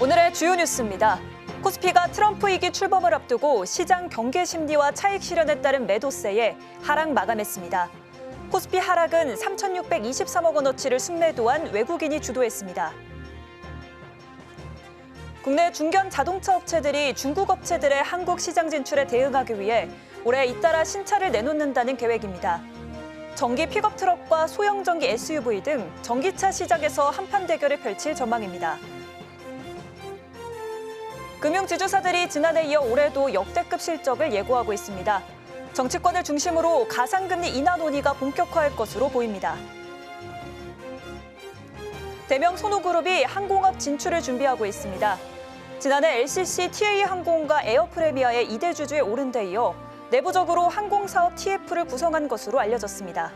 오늘의 주요 뉴스입니다. 코스피가 트럼프 이기 출범을 앞두고 시장 경계 심리와 차익 실현에 따른 매도세에 하락 마감했습니다. 코스피 하락은 3,623억 원어치를 순매도한 외국인이 주도했습니다. 국내 중견 자동차 업체들이 중국 업체들의 한국 시장 진출에 대응하기 위해 올해 잇따라 신차를 내놓는다는 계획입니다. 전기 픽업 트럭과 소형 전기 SUV 등 전기차 시장에서 한판 대결을 펼칠 전망입니다. 금융지주사들이 지난해 이어 올해도 역대급 실적을 예고하고 있습니다. 정치권을 중심으로 가상금리 인하 논의가 본격화할 것으로 보입니다. 대명 손우그룹이 항공업 진출을 준비하고 있습니다. 지난해 LCC TA항공과 에어프레미아의 2대 주주에 오른 데 이어 내부적으로 항공사업 TF를 구성한 것으로 알려졌습니다.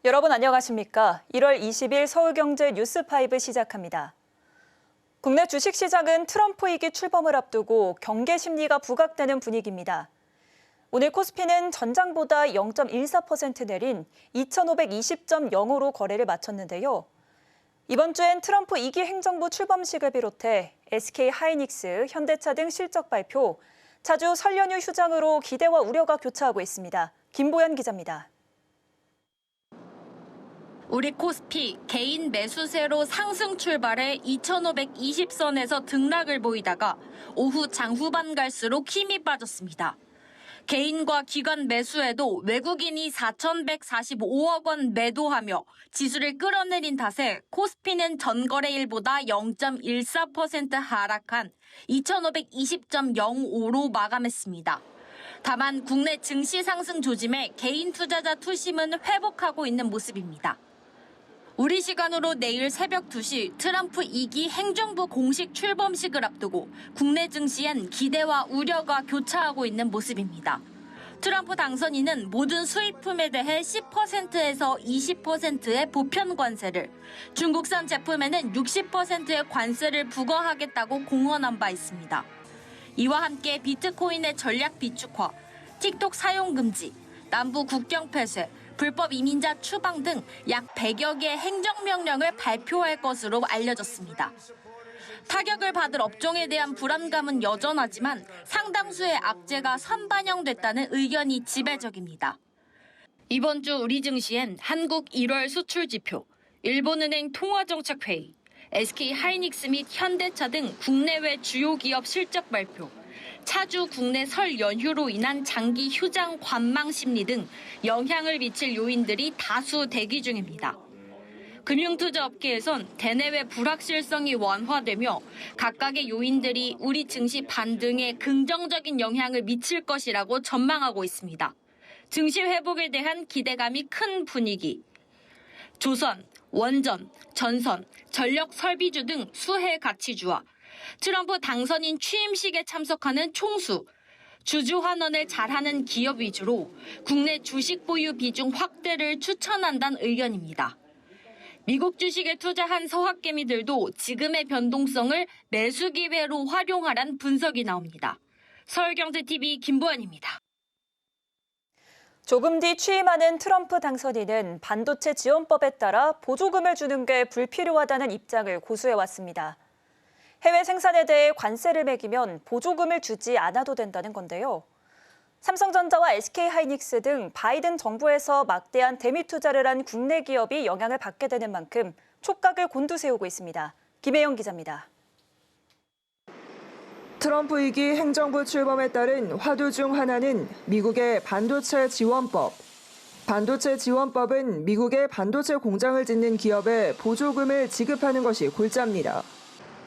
여러분 안녕하십니까? 1월 20일 서울경제 뉴스5 시작합니다. 국내 주식시장은 트럼프 이기 출범을 앞두고 경계 심리가 부각되는 분위기입니다. 오늘 코스피는 전장보다 0.14% 내린 2,520.05로 거래를 마쳤는데요. 이번 주엔 트럼프 2기 행정부 출범식을 비롯해 SK하이닉스, 현대차 등 실적 발표, 차주 설 연휴 휴장으로 기대와 우려가 교차하고 있습니다. 김보연 기자입니다. 우리 코스피 개인 매수세로 상승 출발해 2,520선에서 등락을 보이다가 오후 장후반 갈수록 힘이 빠졌습니다. 개인과 기관 매수에도 외국인이 4,145억 원 매도하며 지수를 끌어내린 탓에 코스피는 전거래일보다 0.14% 하락한 2,520.05로 마감했습니다. 다만 국내 증시 상승 조짐에 개인 투자자 투심은 회복하고 있는 모습입니다. 우리 시간으로 내일 새벽 2시 트럼프 2기 행정부 공식 출범식을 앞두고 국내 증시엔 기대와 우려가 교차하고 있는 모습입니다. 트럼프 당선인은 모든 수입품에 대해 10%에서 20%의 보편 관세를, 중국산 제품에는 60%의 관세를 부과하겠다고 공언한 바 있습니다. 이와 함께 비트코인의 전략 비축화, 틱톡 사용 금지, 남부 국경 폐쇄, 불법 이민자 추방 등 약 100여 개의 행정명령을 발표할 것으로 알려졌습니다. 타격을 받을 업종에 대한 불안감은 여전하지만 상당수의 악재가 선반영됐다는 의견이 지배적입니다. 이번 주 우리 증시엔 한국 1월 수출 지표, 일본은행 통화정책회의, SK하이닉스 및 현대차 등 국내외 주요 기업 실적 발표, 차주 국내 설 연휴로 인한 장기 휴장 관망 심리 등 영향을 미칠 요인들이 다수 대기 중입니다. 금융투자 업계에선 대내외 불확실성이 완화되며 각각의 요인들이 우리 증시 반등에 긍정적인 영향을 미칠 것이라고 전망하고 있습니다. 증시 회복에 대한 기대감이 큰 분위기. 조선, 원전, 전선, 전력 설비주 등 수혜 가치주와 트럼프 당선인 취임식에 참석하는 총수, 주주 환원을 잘하는 기업 위주로 국내 주식 보유 비중 확대를 추천한다는 의견입니다. 미국 주식에 투자한 서학개미들도 지금의 변동성을 매수 기회로 활용하란 분석이 나옵니다. 서울경제TV 김보연입니다. 조금 뒤 취임하는 트럼프 당선인은 반도체 지원법에 따라 보조금을 주는 게 불필요하다는 입장을 고수해왔습니다. 해외 생산에 대해 관세를 매기면 보조금을 주지 않아도 된다는 건데요. 삼성전자와 SK하이닉스 등 바이든 정부에서 막대한 대미 투자를 한 국내 기업이 영향을 받게 되는 만큼 촉각을 곤두세우고 있습니다. 김혜영 기자입니다. 트럼프 2기 행정부 출범에 따른 화두 중 하나는 미국의 반도체 지원법. 반도체 지원법은 미국의 반도체 공장을 짓는 기업에 보조금을 지급하는 것이 골자입니다.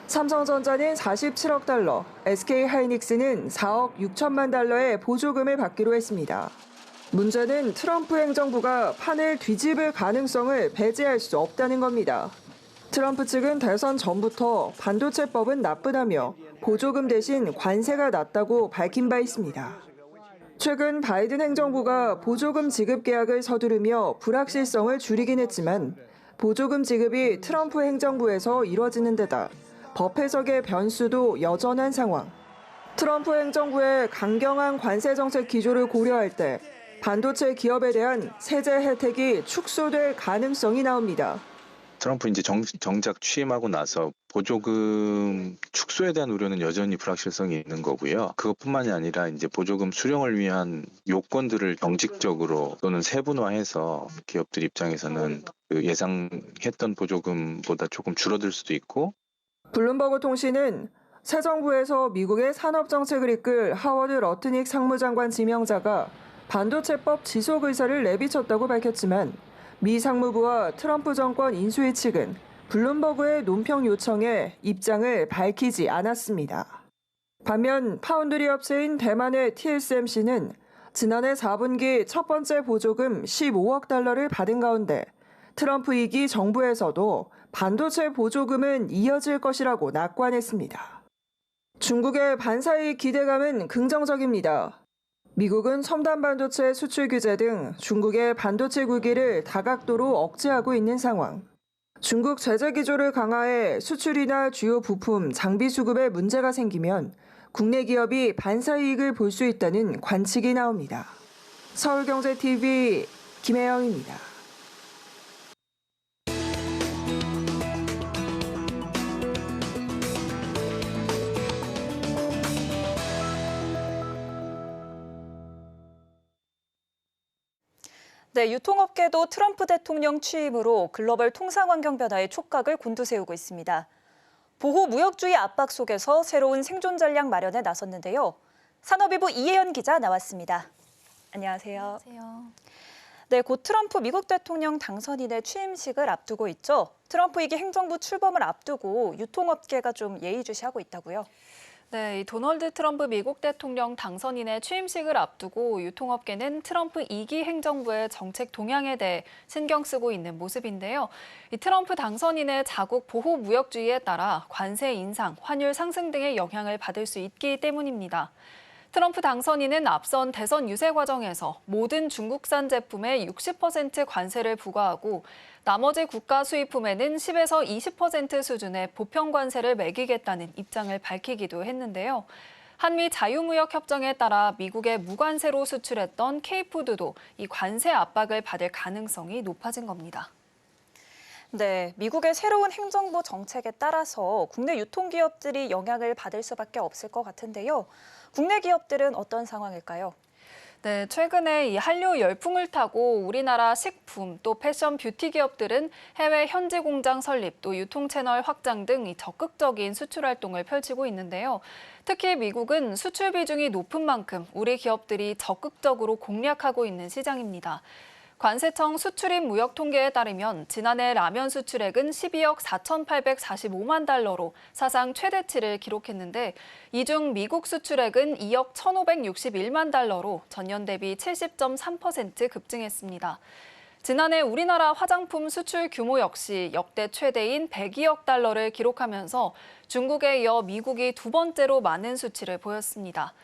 삼성전자는 47억 달러, SK하이닉스는 4억 6천만 달러의 보조금을 받기로 했습니다. 문제는 트럼프 행정부가 판을 뒤집을 가능성을 배제할 수 없다는 겁니다. 트럼프 측은 대선 전부터 반도체법은 나쁘다며 보조금 대신 관세가 낮다고 밝힌 바 있습니다. 최근 바이든 행정부가 보조금 지급 계약을 서두르며 불확실성을 줄이긴 했지만 보조금 지급이 트럼프 행정부에서 이뤄지는 데다 법 해석의 변수도 여전한 상황. 트럼프 행정부의 강경한 관세 정책 기조를 고려할 때 반도체 기업에 대한 세제 혜택이 축소될 가능성이 나옵니다. 트럼프 이제 정작 취임하고 나서 보조금 축소에 대한 우려는 여전히 불확실성이 있는 거고요. 그것뿐만이 아니라 이제 보조금 수령을 위한 요건들을 경직적으로 또는 세분화해서 기업들 입장에서는 그 예상했던 보조금보다 조금 줄어들 수도 있고. 블룸버그 통신은 새 정부에서 미국의 산업 정책을 이끌 하워드 러트닉 상무장관 지명자가 반도체법 지속 의사를 내비쳤다고 밝혔지만 미 상무부와 트럼프 정권 인수위 측은 블룸버그의 논평 요청에 입장을 밝히지 않았습니다. 반면 파운드리 업체인 대만의 TSMC는 지난해 4분기 첫 번째 보조금 15억 달러를 받은 가운데 트럼프 2기 정부에서도 반도체 보조금은 이어질 것이라고 낙관했습니다. 중국의 반사이익 기대감은 긍정적입니다. 미국은 첨단 반도체 수출 규제 등 중국의 반도체 굴기를 다각도로 억제하고 있는 상황. 중국 제재 기조를 강화해 수출이나 주요 부품, 장비 수급에 문제가 생기면 국내 기업이 반사이익을 볼 수 있다는 관측이 나옵니다. 서울경제TV 김혜영입니다. 네, 유통업계도 트럼프 대통령 취임으로 글로벌 통상 환경 변화에 촉각을 곤두세우고 있습니다. 보호 무역주의 압박 속에서 새로운 생존 전략 마련에 나섰는데요. 산업일보 이혜연 기자 나왔습니다. 안녕하세요. 안녕하세요. 네, 곧 트럼프 미국 대통령 당선인의 취임식을 앞두고 있죠. 트럼프 2기 행정부 출범을 앞두고 유통업계가 좀 예의주시하고 있다고요. 네, 이 도널드 트럼프 미국 대통령 당선인의 취임식을 앞두고 유통업계는 트럼프 2기 행정부의 정책 동향에 대해 신경 쓰고 있는 모습인데요. 이 트럼프 당선인의 자국 보호 무역주의에 따라 관세 인상, 환율 상승 등의 영향을 받을 수 있기 때문입니다. 트럼프 당선인은 앞선 대선 유세 과정에서 모든 중국산 제품에 60% 관세를 부과하고 나머지 국가 수입품에는 10에서 20% 수준의 보편 관세를 매기겠다는 입장을 밝히기도 했는데요. 한미 자유무역 협정에 따라 미국에 무관세로 수출했던 K푸드도 이 관세 압박을 받을 가능성이 높아진 겁니다. 네, 미국의 새로운 행정부 정책에 따라서 국내 유통기업들이 영향을 받을 수밖에 없을 것 같은데요. 국내 기업들은 어떤 상황일까요? 네, 최근에 이 한류 열풍을 타고 우리나라 식품 또 패션 뷰티 기업들은 해외 현지 공장 설립 또 유통 채널 확장 등 이 적극적인 수출 활동을 펼치고 있는데요. 특히 미국은 수출 비중이 높은 만큼 우리 기업들이 적극적으로 공략하고 있는 시장입니다. 관세청 수출입 무역 통계에 따르면 지난해 라면 수출액은 12억 4,845만 달러로 사상 최대치를 기록했는데 이 중 미국 수출액은 2억 1,561만 달러로 전년 대비 70.3% 급증했습니다. 지난해 우리나라 화장품 수출 규모 역시 역대 최대인 102억 달러를 기록하면서 중국에 이어 미국이 두 번째로 많은 수치를 보였습니다.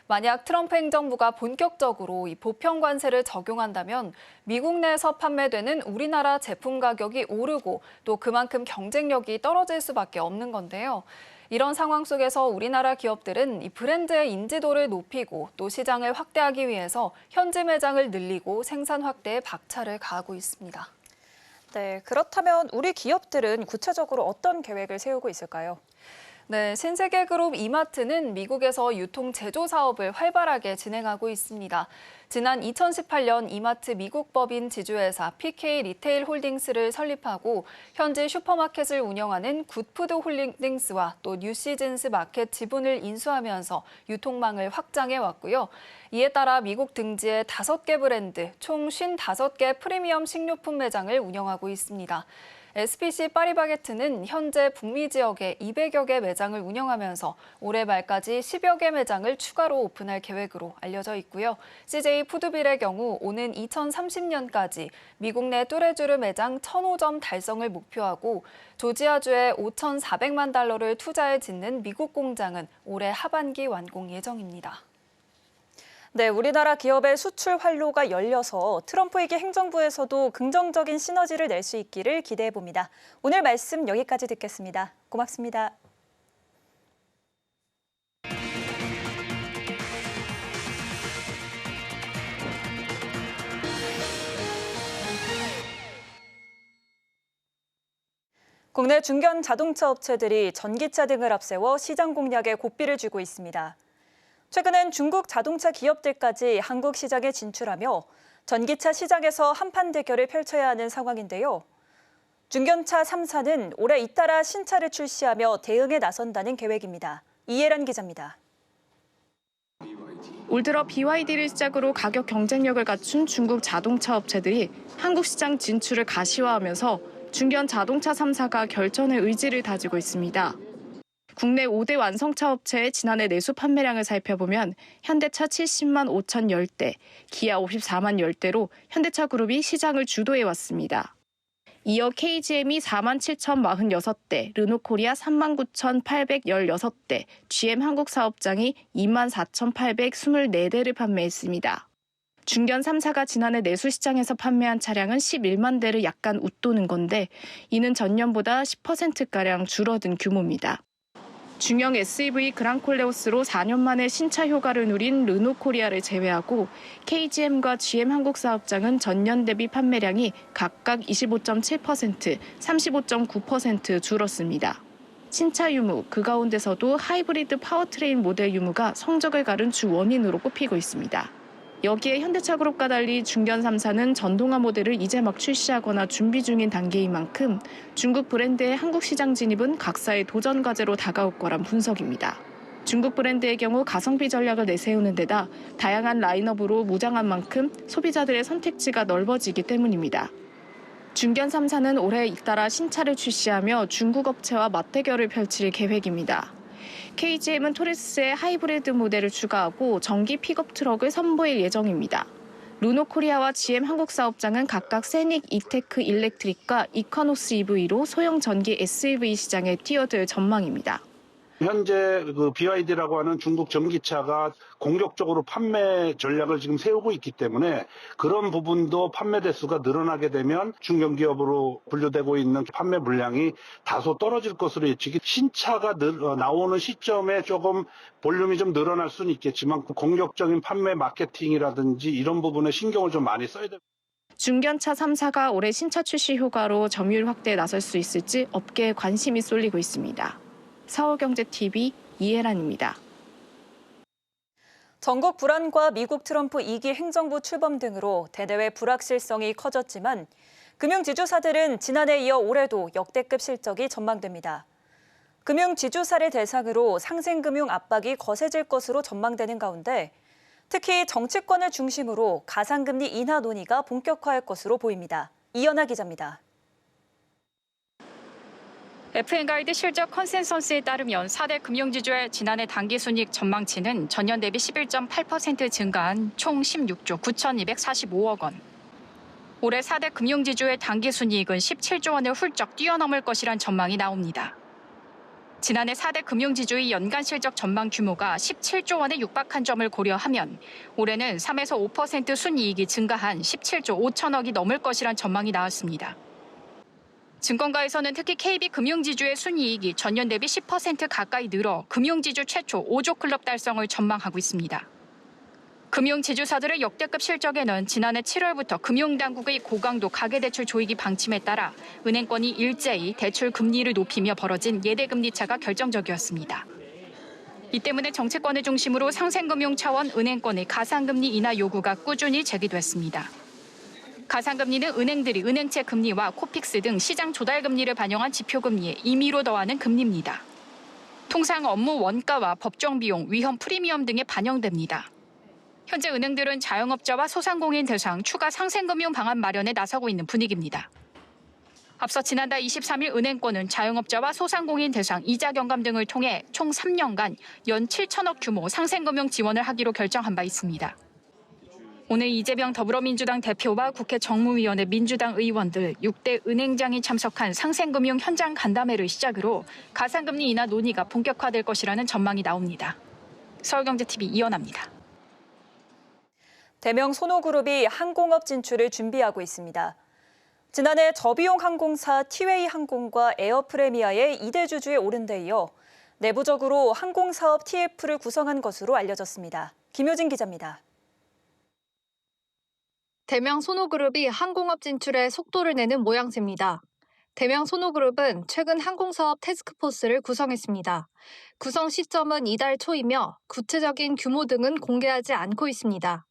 만약 트럼프 행정부가 본격적으로 이 보편 관세를 적용한다면 미국 내에서 판매되는 우리나라 제품 가격이 오르고 또 그만큼 경쟁력이 떨어질 수밖에 없는 건데요. 이런 상황 속에서 우리나라 기업들은 이 브랜드의 인지도를 높이고 또 시장을 확대하기 위해서 현지 매장을 늘리고 생산 확대에 박차를 가하고 있습니다. 네, 그렇다면 우리 기업들은 구체적으로 어떤 계획을 세우고 있을까요? 네, 신세계그룹 이마트는 미국에서 유통 제조 사업을 활발하게 진행하고 있습니다. 지난 2018년 이마트 미국 법인 지주회사 PK 리테일 홀딩스를 설립하고 현재 슈퍼마켓을 운영하는 굿푸드 홀딩스와 또 뉴시즌스 마켓 지분을 인수하면서 유통망을 확장해 왔고요. 이에 따라 미국 등지의 5개 브랜드, 총 55개 프리미엄 식료품 매장을 운영하고 있습니다. SPC 파리바게트는 현재 북미 지역에 200여 개 매장을 운영하면서 올해 말까지 10여 개 매장을 추가로 오픈할 계획으로 알려져 있고요. CJ 푸드빌의 경우 오는 2030년까지 미국 내 뚜레쥬르 매장 1,005점 달성을 목표하고 조지아주에 5,400만 달러를 투자해 짓는 미국 공장은 올해 하반기 완공 예정입니다. 네, 우리나라 기업의 수출 활로가 열려서 트럼프 위기 행정부에서도 긍정적인 시너지를 낼 수 있기를 기대해 봅니다. 오늘 말씀 여기까지 듣겠습니다. 고맙습니다. 국내 중견 자동차 업체들이 전기차 등을 앞세워 시장 공략에 고삐를 주고 있습니다. 최근엔 중국 자동차 기업들까지 한국 시장에 진출하며 전기차 시장에서 한판 대결을 펼쳐야 하는 상황인데요. 중견차 3사는 올해 잇따라 신차를 출시하며 대응에 나선다는 계획입니다. 이해란 기자입니다. 올 들어 BYD를 시작으로 가격 경쟁력을 갖춘 중국 자동차 업체들이 한국 시장 진출을 가시화하면서 중견 자동차 3사가 결전의 의지를 다지고 있습니다. 국내 5대 완성차 업체의 지난해 내수 판매량을 살펴보면 현대차 70만 5천 10대, 기아 54만 10대로 현대차 그룹이 시장을 주도해왔습니다. 이어 KGM이 4만 7천 46대, 르노코리아 3만 9천 816대, GM 한국 사업장이 2만 4천 824대를 판매했습니다. 중견 3사가 지난해 내수 시장에서 판매한 차량은 11만 대를 약간 웃도는 건데 이는 전년보다 10%가량 줄어든 규모입니다. 중형 SUV 그랑콜레오스로 4년 만에 신차 효과를 누린 르노코리아를 제외하고 KGM과 GM 한국 사업장은 전년 대비 판매량이 각각 25.7%, 35.9% 줄었습니다. 신차 유무, 그 가운데서도 하이브리드 파워트레인 모델 유무가 성적을 가른 주 원인으로 꼽히고 있습니다. 여기에 현대차그룹과 달리 중견 3사는 전동화 모델을 이제 막 출시하거나 준비 중인 단계인 만큼 중국 브랜드의 한국 시장 진입은 각사의 도전 과제로 다가올 거란 분석입니다. 중국 브랜드의 경우 가성비 전략을 내세우는 데다 다양한 라인업으로 무장한 만큼 소비자들의 선택지가 넓어지기 때문입니다. 중견 3사는 올해 잇따라 신차를 출시하며 중국 업체와 맞대결을 펼칠 계획입니다. KGM은 토레스의 하이브리드 모델을 추가하고 전기 픽업 트럭을 선보일 예정입니다. 르노코리아와 GM 한국 사업장은 각각 세닉 이테크 일렉트릭과 이카노스 EV로 소형 전기 SUV 시장에 뛰어들 전망입니다. 현재 BYD라고 하는 중국 전기차가 공격적으로 판매 전략을 지금 세우고 있기 때문에 그런 부분도 판매 대수가 늘어나게 되면 중견기업으로 분류되고 있는 판매 물량이 다소 떨어질 것으로 예측이 신차가 나오는 시점에 조금 볼륨이 좀 늘어날 수는 있겠지만 공격적인 판매 마케팅이라든지 이런 부분에 신경을 좀 많이 써야 됩니다. 중견차 3사가 올해 신차 출시 효과로 점유율 확대에 나설 수 있을지 업계에 관심이 쏠리고 있습니다. 서울경제TV 이혜란입니다. 전국 불안과 미국 트럼프 2기 행정부 출범 등으로 대내외 불확실성이 커졌지만 금융지주사들은 지난해에 이어 올해도 역대급 실적이 전망됩니다. 금융지주사를 대상으로 상생금융 압박이 거세질 것으로 전망되는 가운데 특히 정치권을 중심으로 가상금리 인하 논의가 본격화할 것으로 보입니다. 이연아 기자입니다. FN가이드 실적 컨센서스에 따르면 4대 금융지주의 지난해 당기순이익 전망치는 전년 대비 11.8% 증가한 총 16조 9,245억 원. 올해 4대 금융지주의 당기순이익은 17조 원을 훌쩍 뛰어넘을 것이란 전망이 나옵니다. 지난해 4대 금융지주의 연간 실적 전망 규모가 17조 원에 육박한 점을 고려하면 올해는 3에서 5% 순이익이 증가한 17조 5천억이 넘을 것이란 전망이 나왔습니다. 증권가에서는 특히 KB 금융지주의 순이익이 전년 대비 10% 가까이 늘어 금융지주 최초 5조 클럽 달성을 전망하고 있습니다. 금융지주사들의 역대급 실적에는 지난해 7월부터 금융당국의 고강도 가계대출 조이기 방침에 따라 은행권이 일제히 대출 금리를 높이며 벌어진 예대금리 차가 결정적이었습니다. 이 때문에 정책권을 중심으로 상생금융 차원 은행권의 가상금리 인하 요구가 꾸준히 제기됐습니다. 가상금리는 은행들이 은행채 금리와 코픽스 등 시장 조달금리를 반영한 지표금리에 임의로 더하는 금리입니다. 통상 업무 원가와 법정 비용, 위험 프리미엄 등에 반영됩니다. 현재 은행들은 자영업자와 소상공인 대상 추가 상생금융 방안 마련에 나서고 있는 분위기입니다. 앞서 지난달 23일 은행권은 자영업자와 소상공인 대상 이자 경감 등을 통해 총 3년간 연 7천억 규모 상생금융 지원을 하기로 결정한 바 있습니다. 오늘 이재명 더불어민주당 대표와 국회 정무위원회 민주당 의원들 6대 은행장이 참석한 상생금융 현장 간담회를 시작으로 가상금리 인하 논의가 본격화될 것이라는 전망이 나옵니다. 서울경제TV 이연아입니다. 대명 소노그룹이 항공업 진출을 준비하고 있습니다. 지난해 저비용 항공사 티웨이 항공과 에어프레미아의 2대 주주에 오른 데 이어 내부적으로 항공사업 TF를 구성한 것으로 알려졌습니다. 김효진 기자입니다. 대명 소노그룹이 항공업 진출에 속도를 내는 모양새입니다. 대명 소노그룹은 최근 항공사업 태스크포스를 구성했습니다. 구성 시점은 이달 초이며 구체적인 규모 등은 공개하지 않고 있습니다.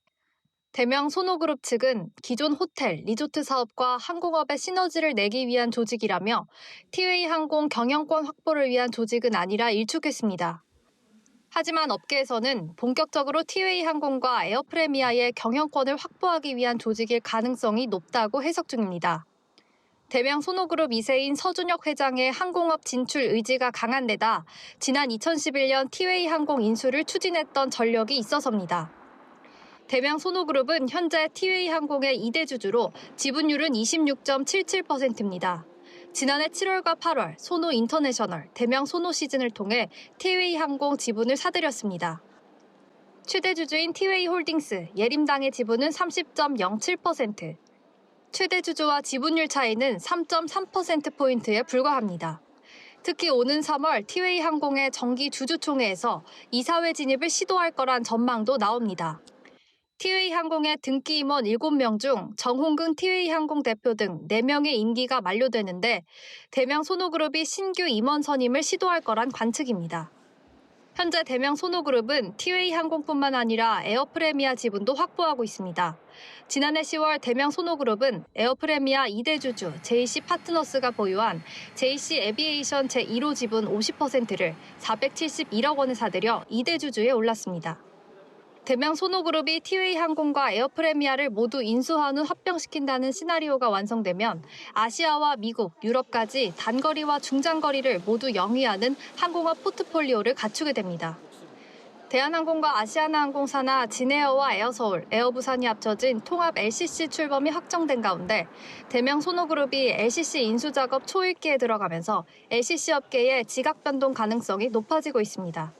대명 소노그룹 측은 기존 호텔, 리조트 사업과 항공업의 시너지를 내기 위한 조직이라며 티웨이 항공 경영권 확보를 위한 조직은 아니라 일축했습니다. 하지만 업계에서는 본격적으로 티웨이 항공과 에어프레미아의 경영권을 확보하기 위한 조직일 가능성이 높다고 해석 중입니다. 대명 소노그룹 2세인 서준혁 회장의 항공업 진출 의지가 강한 데다 지난 2011년 티웨이 항공 인수를 추진했던 전력이 있어서입니다. 대명 소노그룹은 현재 티웨이 항공의 2대 주주로 지분율은 26.77%입니다. 지난해 7월과 8월 소노 인터내셔널, 대명 소노 시즌을 통해 티웨이 항공 지분을 사들였습니다. 최대 주주인 티웨이 홀딩스, 예림당의 지분은 30.07%, 최대 주주와 지분율 차이는 3.3%포인트에 불과합니다. 특히 오는 3월 티웨이 항공의 정기 주주총회에서 이사회 진입을 시도할 거란 전망도 나옵니다. 티웨이 항공의 등기 임원 7명 중 정홍근 티웨이 항공 대표 등 4명의 임기가 만료되는데 대명 소노그룹이 신규 임원 선임을 시도할 거란 관측입니다. 현재 대명 소노그룹은 티웨이 항공뿐만 아니라 에어프레미아 지분도 확보하고 있습니다. 지난해 10월 대명 소노그룹은 에어프레미아 2대 주주 JC 파트너스가 보유한 JC 에비에이션 제1호 지분 50%를 471억 원에 사들여 2대 주주에 올랐습니다. 대명 소노그룹이 티웨이 항공과 에어프레미아를 모두 인수한 후 합병시킨다는 시나리오가 완성되면 아시아와 미국, 유럽까지 단거리와 중장거리를 모두 영위하는 항공업 포트폴리오를 갖추게 됩니다. 대한항공과 아시아나항공사나 진에어와 에어서울, 에어부산이 합쳐진 통합 LCC 출범이 확정된 가운데 대명 소노그룹이 LCC 인수 작업 초읽기에 들어가면서 LCC 업계의 지각 변동 가능성이 높아지고 있습니다.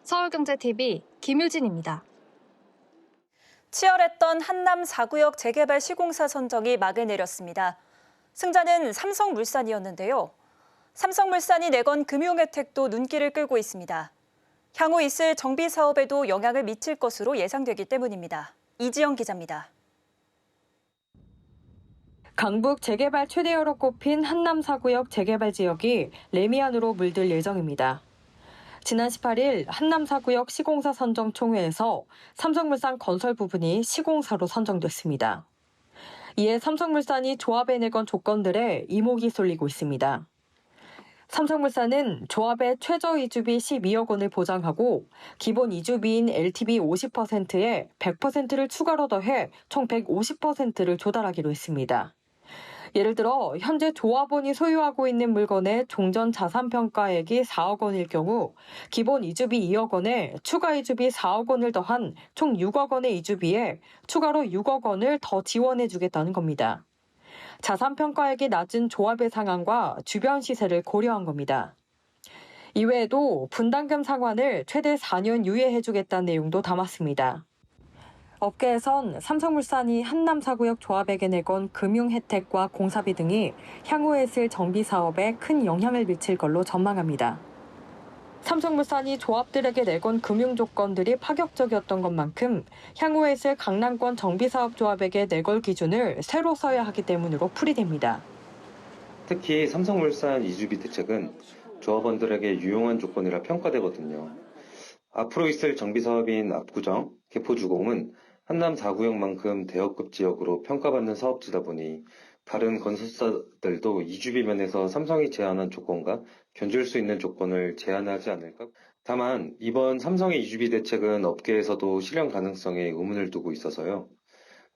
서울경제TV 김유진입니다. 치열했던 한남 4구역 재개발 시공사 선정이 막을 내렸습니다. 승자는 삼성물산이었는데요. 삼성물산이 내건 금융혜택도 눈길을 끌고 있습니다. 향후 있을 정비 사업에도 영향을 미칠 것으로 예상되기 때문입니다. 이지영 기자입니다. 강북 재개발 최대여로 꼽힌 한남 4구역 재개발 지역이 레미안으로 물들 예정입니다. 지난 18일 한남 4구역 시공사 선정 총회에서 삼성물산 건설 부분이 시공사로 선정됐습니다. 이에 삼성물산이 조합에 내건 조건들에 이목이 쏠리고 있습니다. 삼성물산은 조합의 최저 이주비 12억 원을 보장하고 기본 이주비인 LTV 50%에 100%를 추가로 더해 총 150%를 조달하기로 했습니다. 예를 들어 현재 조합원이 소유하고 있는 물건의 종전 자산평가액이 4억 원일 경우 기본 이주비 2억 원에 추가 이주비 4억 원을 더한 총 6억 원의 이주비에 추가로 6억 원을 더 지원해주겠다는 겁니다. 자산평가액이 낮은 조합의 상황과 주변 시세를 고려한 겁니다. 이외에도 분담금 상환을 최대 4년 유예해주겠다는 내용도 담았습니다. 업계에선 삼성물산이 한남 4구역 조합에게 내건 금융 혜택과 공사비 등이 향후에 있을 정비 사업에 큰 영향을 미칠 걸로 전망합니다. 삼성물산이 조합들에게 내건 금융 조건들이 파격적이었던 것만큼 향후에 있을 강남권 정비사업조합에게 내걸 기준을 새로 써야 하기 때문으로 풀이됩니다. 특히 삼성물산 이주비 대책은 조합원들에게 유용한 조건이라 평가되거든요. 앞으로 있을 정비사업인 압구정, 개포주공은 한남 4구역만큼 대역급 지역으로 평가받는 사업지다 보니 다른 건설사들도 이주비 면에서 삼성이 제안한 조건과 견줄 수 있는 조건을 제안하지 않을까? 다만 이번 삼성의 이주비 대책은 업계에서도 실현 가능성에 의문을 두고 있어서요.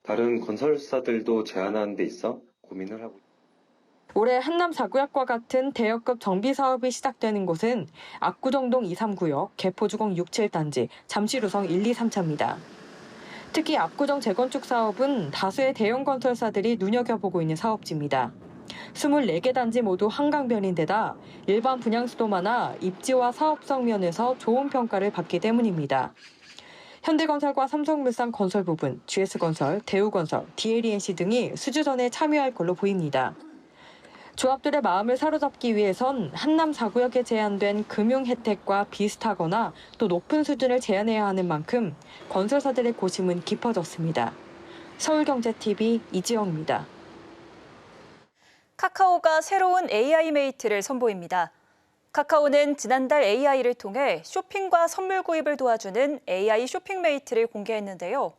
다른 건설사들도 제안하는 데 있어 고민을 하고 있습니다. 올해 한남 4구역과 같은 대역급 정비사업이 시작되는 곳은 압구정동 2, 3구역, 개포주공 6, 7단지, 잠실우성 1, 2, 3차입니다. 특히 압구정 재건축 사업은 다수의 대형 건설사들이 눈여겨보고 있는 사업지입니다. 24개 단지 모두 한강변인데다 일반 분양수도 많아 입지와 사업성 면에서 좋은 평가를 받기 때문입니다. 현대건설과 삼성물산 건설 부분, GS건설, 대우건설, DLENC 등이 수주전에 참여할 걸로 보입니다. 조합들의 마음을 사로잡기 위해선 한남 4구역에 제한된 금융 혜택과 비슷하거나 또 높은 수준을 제한해야 하는 만큼 건설사들의 고심은 깊어졌습니다. 서울경제TV 이지영입니다. 카카오가 새로운 AI 메이트를 선보입니다. 카카오는 지난달 AI를 통해 쇼핑과 선물 구입을 도와주는 AI 쇼핑메이트를 공개했는데요.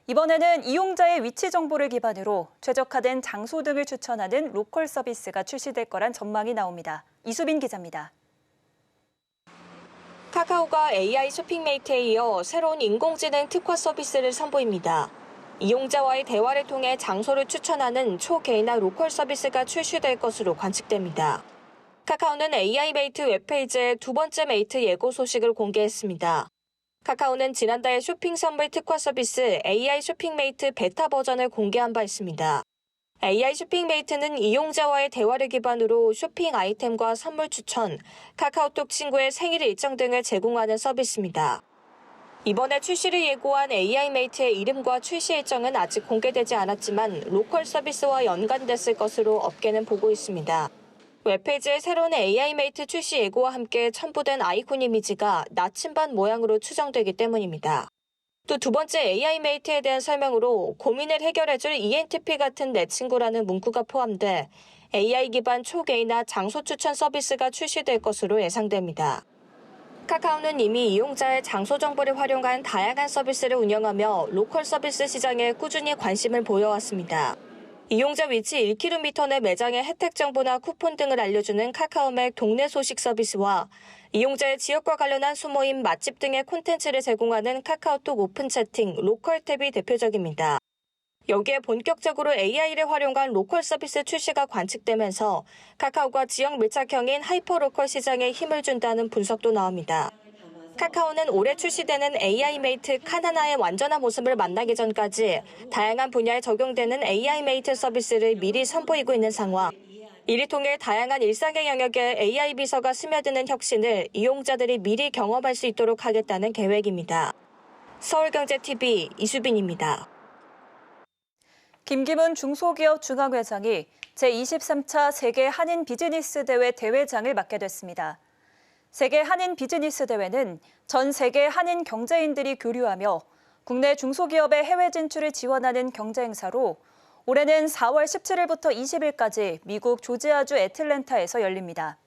이번에는 이용자의 위치 정보를 기반으로 최적화된 장소 등을 추천하는 로컬 서비스가 출시될 거란 전망이 나옵니다. 이수빈 기자입니다. 카카오가 AI 쇼핑메이트에 이어 새로운 인공지능 특화 서비스를 선보입니다. 이용자와의 대화를 통해 장소를 추천하는 초개인화 로컬 서비스가 출시될 것으로 관측됩니다. 카카오는 AI 메이트 웹페이지에 두 번째 메이트 예고 소식을 공개했습니다. 카카오는 지난달 쇼핑 선물 특화 서비스 AI 쇼핑메이트 베타 버전을 공개한 바 있습니다. AI 쇼핑메이트는 이용자와의 대화를 기반으로 쇼핑 아이템과 선물 추천, 카카오톡 친구의 생일 일정 등을 제공하는 서비스입니다. 이번에 출시를 예고한 AI 메이트의 이름과 출시 일정은 아직 공개되지 않았지만 로컬 서비스와 연관됐을 것으로 업계는 보고 있습니다. 웹페이지에 새로운 AI 메이트 출시 예고와 함께 첨부된 아이콘 이미지가 나침반 모양으로 추정되기 때문입니다. 또 두 번째 AI 메이트에 대한 설명으로 고민을 해결해줄 ENTP 같은 내 친구라는 문구가 포함돼 AI 기반 초개인화 장소 추천 서비스가 출시될 것으로 예상됩니다. 카카오는 이미 이용자의 장소 정보를 활용한 다양한 서비스를 운영하며 로컬 서비스 시장에 꾸준히 관심을 보여왔습니다. 이용자 위치 1km 내 매장의 혜택 정보나 쿠폰 등을 알려주는 카카오맥 동네 소식 서비스와 이용자의 지역과 관련한 소모임, 맛집 등의 콘텐츠를 제공하는 카카오톡 오픈 채팅, 로컬 탭이 대표적입니다. 여기에 본격적으로 AI를 활용한 로컬 서비스 출시가 관측되면서 카카오가 지역 밀착형인 하이퍼로컬 시장에 힘을 준다는 분석도 나옵니다. 카카오는 올해 출시되는 AI 메이트 카나나의 완전한 모습을 만나기 전까지 다양한 분야에 적용되는 AI 메이트 서비스를 미리 선보이고 있는 상황. 이를 통해 다양한 일상의 영역에 AI 비서가 스며드는 혁신을 이용자들이 미리 경험할 수 있도록 하겠다는 계획입니다. 서울경제TV 이수빈입니다. 김기문 중소기업 중앙회장이 제23차 세계 한인 비즈니스 대회 대회장을 맡게 됐습니다. 세계 한인 비즈니스 대회는 전 세계 한인 경제인들이 교류하며 국내 중소기업의 해외 진출을 지원하는 경제 행사로 올해는 4월 17일부터 20일까지 미국 조지아주 애틀랜타에서 열립니다.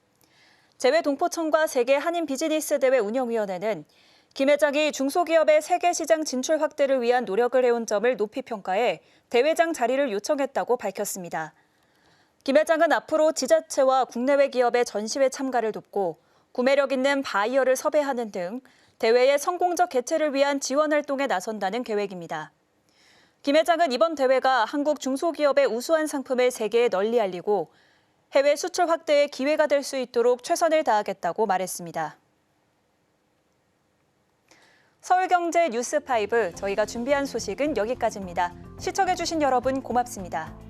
재외동포청과 세계 한인 비즈니스 대회 운영위원회는 김 회장이 중소기업의 세계 시장 진출 확대를 위한 노력을 해온 점을 높이 평가해 대회장 자리를 요청했다고 밝혔습니다. 김 회장은 앞으로 지자체와 국내외 기업의 전시회 참가를 돕고 구매력 있는 바이어를 섭외하는 등 대회의 성공적 개최를 위한 지원 활동에 나선다는 계획입니다. 김 회장은 이번 대회가 한국 중소기업의 우수한 상품을 세계에 널리 알리고 해외 수출 확대의 기회가 될 수 있도록 최선을 다하겠다고 말했습니다. 서울경제 뉴스5 저희가 준비한 소식은 여기까지입니다. 시청해주신 여러분 고맙습니다.